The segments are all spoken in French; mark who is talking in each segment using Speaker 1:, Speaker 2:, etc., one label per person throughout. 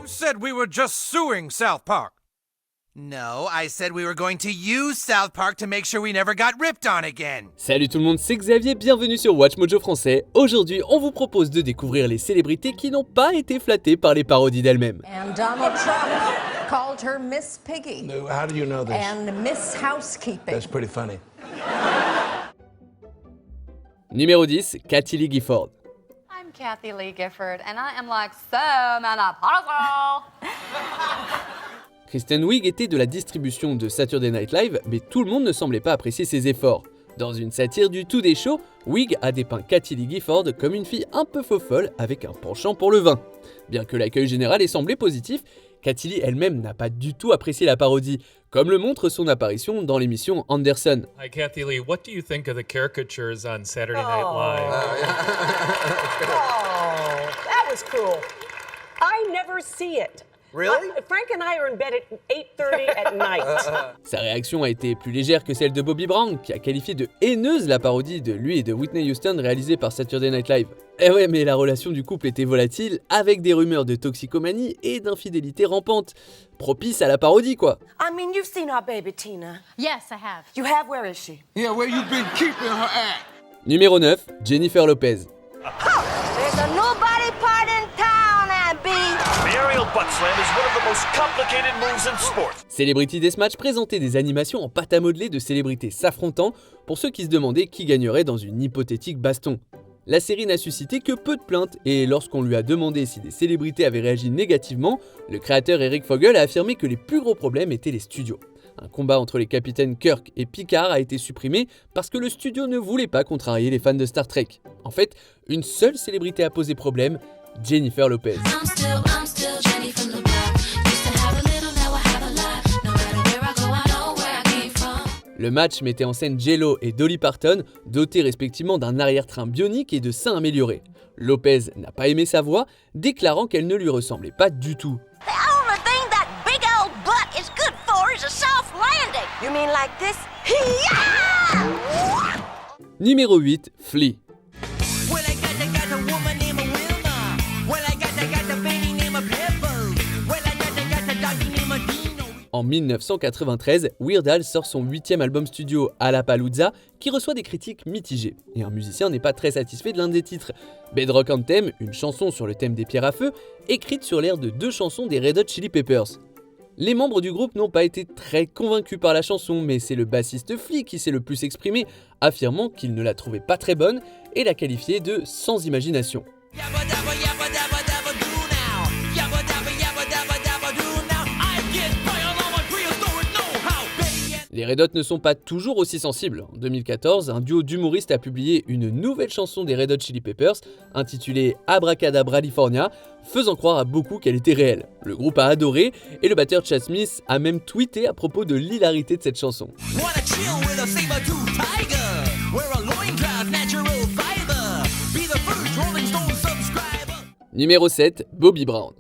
Speaker 1: You said we were just suing South Park.
Speaker 2: No, I said we were going to use South Park to make sure we never got ripped on again.
Speaker 3: Salut tout le monde, c'est Xavier, bienvenue sur Watch Mojo français. Aujourd'hui, on vous propose de découvrir les célébrités qui n'ont pas été flattées par les parodies d'elles-mêmes.
Speaker 4: And Donald Trump called her Miss Piggy.
Speaker 5: No, how do you know this?
Speaker 4: And Miss Housekeeping.
Speaker 5: That's pretty funny.
Speaker 3: Numéro 10, Kathie Lee Gifford.
Speaker 6: I'm Kathie Lee Gifford, and I am like so menopausal.
Speaker 3: Kristen Wiig était de la distribution de Saturday Night Live, mais tout le monde ne semblait pas apprécier ses efforts. Dans une satire du Today Show, Wiig a dépeint Kathie Lee Gifford comme une fille un peu faux-folle avec un penchant pour le vin. Bien que l'accueil général ait semblé positif, Kathie Lee elle-même n'a pas du tout apprécié la parodie, comme le montre son apparition dans l'émission Anderson.
Speaker 7: Hi Kathie Lee, what do you think of the caricatures on Saturday Night Live?
Speaker 8: Oh, that was cool. I never see it.
Speaker 5: Really?
Speaker 8: Frank and I are in bed at 8:30 at night.
Speaker 3: Sa réaction a été plus légère que celle de Bobby Brown, qui a qualifié de haineuse la parodie de lui et de Whitney Houston réalisée par Saturday Night Live. Eh ouais, mais la relation du couple était volatile, avec des rumeurs de toxicomanie et d'infidélité rampante. Propice à la parodie, quoi.
Speaker 9: I mean, you've seen our baby Tina.
Speaker 6: Yes, I have.
Speaker 9: You have? Where is she?
Speaker 5: Yeah, where you been keeping her at?
Speaker 3: Numéro 9, Jennifer Lopez.
Speaker 9: There's a nobody part in town, Abby.
Speaker 10: The aerial butt slam is one of the most complicated moves in sport.
Speaker 3: Celebrity Deathmatch présentait des animations en pâte à modeler de célébrités s'affrontant pour ceux qui se demandaient qui gagnerait dans une hypothétique baston. La série n'a suscité que peu de plaintes et lorsqu'on lui a demandé si des célébrités avaient réagi négativement, le créateur Eric Fogel a affirmé que les plus gros problèmes étaient les studios. Un combat entre les capitaines Kirk et Picard a été supprimé parce que le studio ne voulait pas contrarier les fans de Star Trek. En fait, une seule célébrité a posé problème, Jennifer Lopez. Le match mettait en scène J-Lo et Dolly Parton, dotés respectivement d'un arrière-train bionique et de seins améliorés. Lopez n'a pas aimé sa voix, déclarant qu'elle ne lui ressemblait pas du tout.
Speaker 9: The only thing that big old butt is good for is a soft landing. You mean like this? Yeah!
Speaker 3: Numéro 8, Flea. En 1993, Weird Al sort son 8e album studio Alapalooza qui reçoit des critiques mitigées. Et un musicien n'est pas très satisfait de l'un des titres, Bedrock Anthem, une chanson sur le thème des pierres à feu, écrite sur l'air de 2 chansons des Red Hot Chili Peppers. Les membres du groupe n'ont pas été très convaincus par la chanson, mais c'est le bassiste Flea qui s'est le plus exprimé, affirmant qu'il ne la trouvait pas très bonne et l'a qualifiée de sans imagination. Les Red Hot ne sont pas toujours aussi sensibles. En 2014, un duo d'humoristes a publié une nouvelle chanson des Red Hot Chili Peppers, intitulée Abracadabralifornia, faisant croire à beaucoup qu'elle était réelle. Le groupe a adoré, et le batteur Chad Smith a même tweeté à propos de l'hilarité de cette chanson. Numéro 7, Bobby Brown.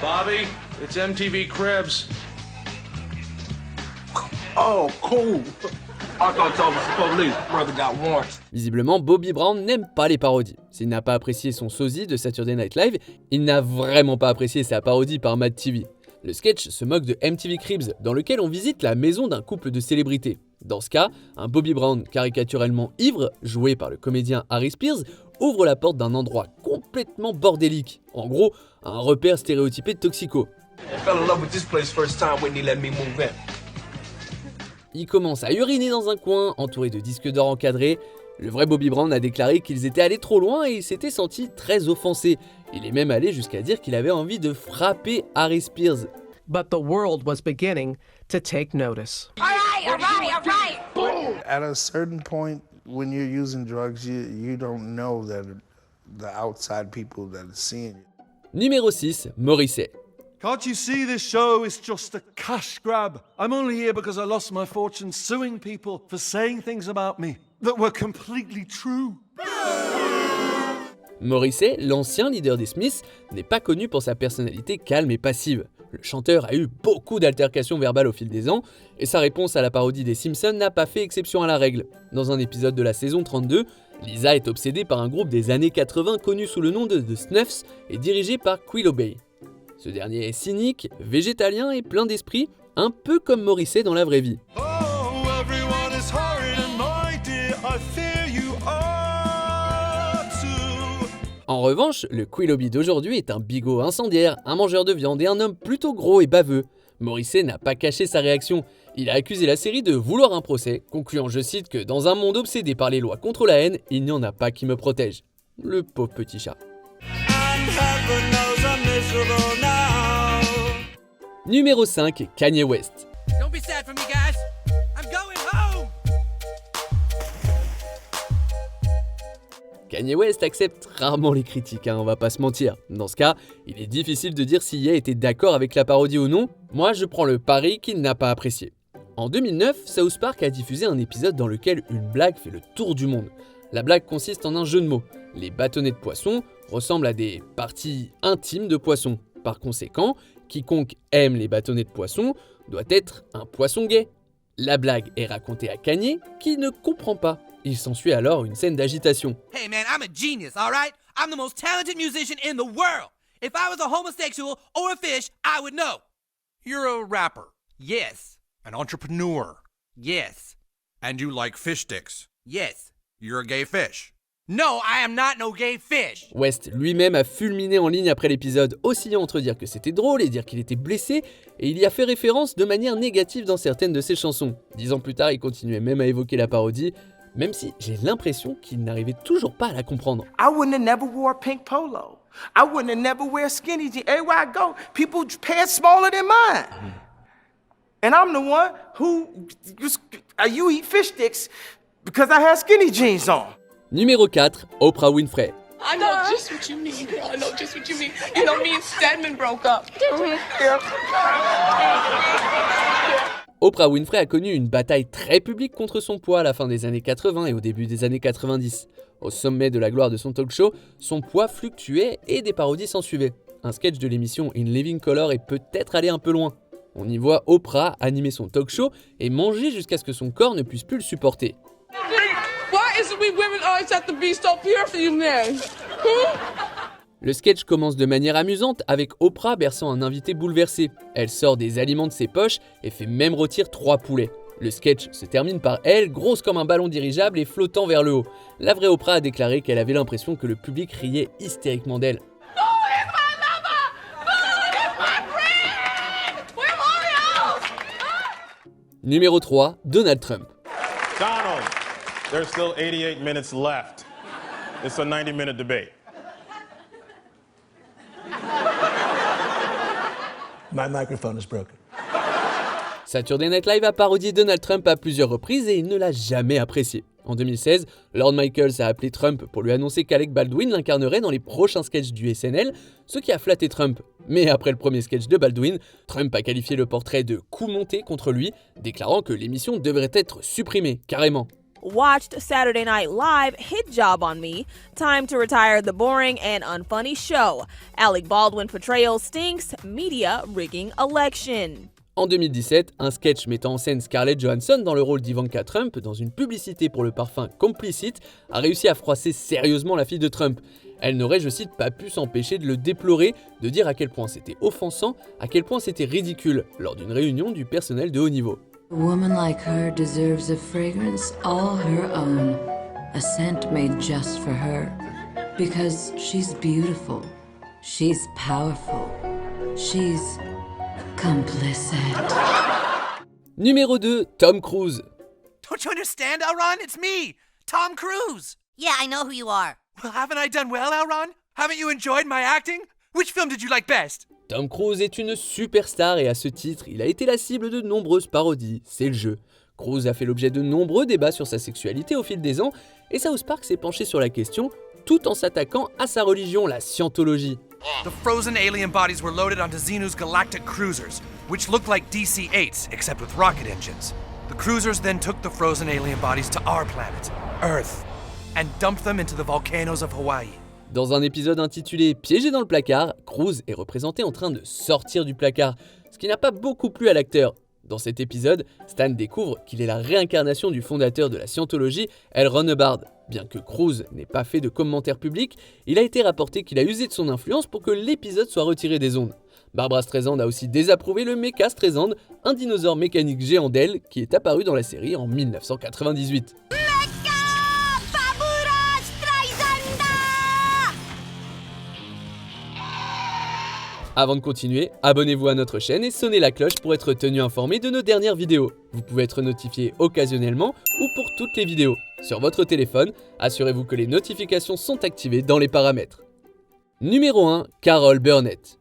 Speaker 11: Bobby, it's MTV Cribs.
Speaker 5: Oh, cool. I thought that was the police. Brother got warrants.
Speaker 3: Visiblement, Bobby Brown n'aime pas les parodies. S'il n'a pas apprécié son sosie de Saturday Night Live, il n'a vraiment pas apprécié sa parodie par Mad TV. Le sketch se moque de MTV Cribs, dans lequel on visite la maison d'un couple de célébrités. Dans ce cas, un Bobby Brown caricaturellement ivre, joué par le comédien Harry Spears, ouvre la porte d'un endroit complètement bordélique. En gros, un repère stéréotypé de toxico. Il commence à uriner dans un coin, entouré de disques d'or encadrés. Le vrai Bobby Brown a déclaré qu'ils étaient allés trop loin et il s'était senti très offensé. Il est même allé jusqu'à dire qu'il avait envie de frapper Harry Spears.
Speaker 12: But the world was beginning to take notice.
Speaker 9: All right.
Speaker 13: At a certain point, when you're using drugs, you don't know that the outside people that are seeing you.
Speaker 3: Numéro 6, Morrissey.
Speaker 1: Can't you see this show is just a cash grab? I'm only here because I lost my fortune suing people for saying things about me that were completely true.
Speaker 3: Morrissey, l'ancien leader des Smiths, n'est pas connu pour sa personnalité calme et passive. Le chanteur a eu beaucoup d'altercations verbales au fil des ans, et sa réponse à la parodie des Simpsons n'a pas fait exception à la règle. Dans un épisode de la saison 32, Lisa est obsédée par un groupe des années 80 connu sous le nom de The Snuffs et dirigé par Quilobay. Ce dernier est cynique, végétalien et plein d'esprit, un peu comme Morrissey dans la vraie vie. En revanche, le Quilobay d'aujourd'hui est un bigot incendiaire, un mangeur de viande et un homme plutôt gros et baveux. Morrissey n'a pas caché sa réaction. Il a accusé la série de vouloir un procès, concluant, je cite, que dans un monde obsédé par les lois contre la haine, il n'y en a pas qui me protège. Le pauvre petit chat. Numéro 5, Kanye West.
Speaker 2: Don't be sad for me, guys. I'm going home.
Speaker 3: Kanye West accepte rarement les critiques, on va pas se mentir. Dans ce cas, il est difficile de dire si Ye était d'accord avec la parodie ou non. Moi, je prends le pari qu'il n'a pas apprécié. En 2009, South Park a diffusé un épisode dans lequel une blague fait le tour du monde. La blague consiste en un jeu de mots. Les bâtonnets de poisson ressemblent à des parties intimes de poisson. Par conséquent, quiconque aime les bâtonnets de poisson doit être un poisson gay. La blague est racontée à Kanye, qui ne comprend pas. Il s'ensuit alors une scène d'agitation.
Speaker 2: Hey man, I'm a genius, alright? I'm the most talented musician in the world. If I was a homosexual or a fish, I would know. You're a rapper. Yes. An entrepreneur. Yes. And you like fish sticks. Yes. You're a gay fish. No, I am not no gay fish.
Speaker 3: West lui-même a fulminé en ligne après l'épisode, oscillant entre dire que c'était drôle et dire qu'il était blessé, et il y a fait référence de manière négative dans certaines de ses chansons. 10 ans plus tard, il continuait même à évoquer la parodie, même si j'ai l'impression qu'il n'arrivait toujours pas à la comprendre.
Speaker 14: I wouldn't have never wore a pink polo. I wouldn't have never wear skinny jeans. Everywhere I go, people pants smaller than mine. And I'm the one who you eat fish sticks because I have skinny jeans on.
Speaker 3: Numéro 4, Oprah Winfrey.
Speaker 15: I know just what you mean. I know just what you mean. You know, me and Stedman broke up.
Speaker 3: Oprah Winfrey a connu une bataille très publique contre son poids à la fin des années 80 et au début des années 90. Au sommet de la gloire de son talk show, son poids fluctuait et des parodies s'en suivaient. Un sketch de l'émission In Living Color est peut-être allé un peu loin. On y voit Oprah animer son talk show et manger jusqu'à ce que son corps ne puisse plus le supporter. Le sketch commence de manière amusante avec Oprah berçant un invité bouleversé. Elle sort des aliments de ses poches et fait même rôtir 3 poulets. Le sketch se termine par elle, grosse comme un ballon dirigeable et flottant vers le haut. La vraie Oprah a déclaré qu'elle avait l'impression que le public riait hystériquement d'elle. Numéro 3, Donald Trump.
Speaker 16: Donald, there's still 88 minutes left. It's a 90-minute debate.
Speaker 17: My microphone is broken.
Speaker 3: Saturday Night Live a parodié Donald Trump à plusieurs reprises et il ne l'a jamais apprécié. En 2016, Lord Michaels a appelé Trump pour lui annoncer qu'Alec Baldwin l'incarnerait dans les prochains sketchs du SNL, ce qui a flatté Trump. Mais après le premier sketch de Baldwin, Trump a qualifié le portrait de coup monté contre lui, déclarant que l'émission devrait être supprimée, carrément.
Speaker 18: Watched Saturday Night Live hit job on me. Time to retire the boring and unfunny show. Alec Baldwin portrayal stinks. Media rigging election.
Speaker 3: En 2017, un sketch mettant en scène Scarlett Johansson dans le rôle d'Ivanka Trump dans une publicité pour le parfum Complicit a réussi à froisser sérieusement la fille de Trump. Elle n'aurait, je cite, pas pu s'empêcher de le déplorer, de dire à quel point c'était offensant, à quel point c'était ridicule, lors d'une réunion du personnel de haut niveau.
Speaker 19: A woman like her deserves a fragrance all her own, a scent made just for her, because she's beautiful, she's powerful, she's complicit.
Speaker 3: Numéro 2, Tom Cruise.
Speaker 2: Don't you understand, Elron? It's me, Tom Cruise.
Speaker 9: Yeah, I know who you are.
Speaker 2: Well, haven't I done well, Elron? Haven't you enjoyed my acting? Which film did you like best?
Speaker 3: Tom Cruise est une superstar et à ce titre, il a été la cible de nombreuses parodies, c'est le jeu. Cruise a fait l'objet de nombreux débats sur sa sexualité au fil des ans et South Park s'est penché sur la question tout en s'attaquant à sa religion, la scientologie.
Speaker 2: The frozen alien bodies were loaded onto Xenu's galactic cruisers, which looked like DC-8s, except with rocket engines. The cruisers then took the frozen alien bodies to our planet, Earth, and dumped them into the volcanoes of Hawaii.
Speaker 3: Dans un épisode intitulé Piégé dans le placard, Cruz est représenté en train de sortir du placard, ce qui n'a pas beaucoup plu à l'acteur. Dans cet épisode, Stan découvre qu'il est la réincarnation du fondateur de la scientologie, L. Ron Hubbard. Bien que Cruz n'ait pas fait de commentaires publics, il a été rapporté qu'il a usé de son influence pour que l'épisode soit retiré des ondes. Barbra Streisand a aussi désapprouvé le Mecha Streisand, un dinosaure mécanique géant d'elle qui est apparu dans la série en 1998. Avant de continuer, abonnez-vous à notre chaîne et sonnez la cloche pour être tenu informé de nos dernières vidéos. Vous pouvez être notifié occasionnellement ou pour toutes les vidéos. Sur votre téléphone, assurez-vous que les notifications sont activées dans les paramètres. Numéro 1. Carol Burnett.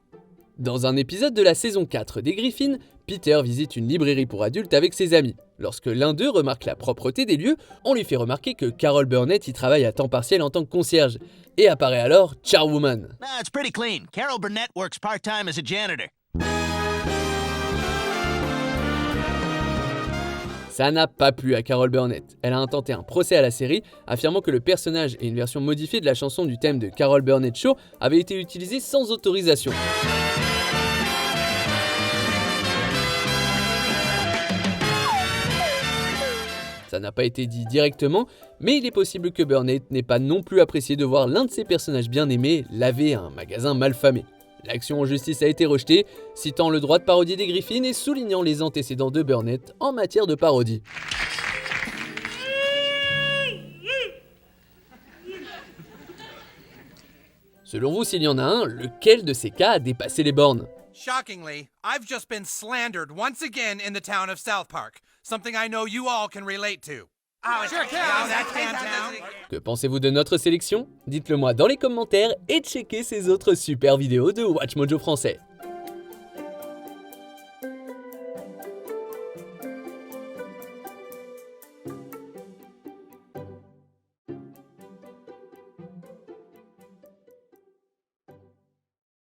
Speaker 3: Dans un épisode de la saison 4 des Griffins, Peter visite une librairie pour adultes avec ses amis. Lorsque l'un d'eux remarque la propreté des lieux, on lui fait remarquer que Carol Burnett y travaille à temps partiel en tant que concierge. Et apparaît alors Charwoman.
Speaker 20: It's pretty clean. Carol Burnett works part-time as a janitor.
Speaker 3: Ça n'a pas plu à Carol Burnett. Elle a intenté un procès à la série, affirmant que le personnage et une version modifiée de la chanson du thème de Carol Burnett Show avaient été utilisés sans autorisation. Ça n'a pas été dit directement, mais il est possible que Burnett n'ait pas non plus apprécié de voir l'un de ses personnages bien-aimés laver un magasin malfamé. L'action en justice a été rejetée, citant le droit de parodie des Griffins et soulignant les antécédents de Burnett en matière de parodie. Selon vous, s'il y en a un, lequel de ces cas a dépassé les bornes?
Speaker 2: Shockingly, I've just been slandered once again in the town of South Park. Something I know you all can relate to. Oh, sure can.
Speaker 3: Que pensez-vous de notre sélection? Dites-le moi dans les commentaires et checkez ces autres super vidéos de WatchMojo français.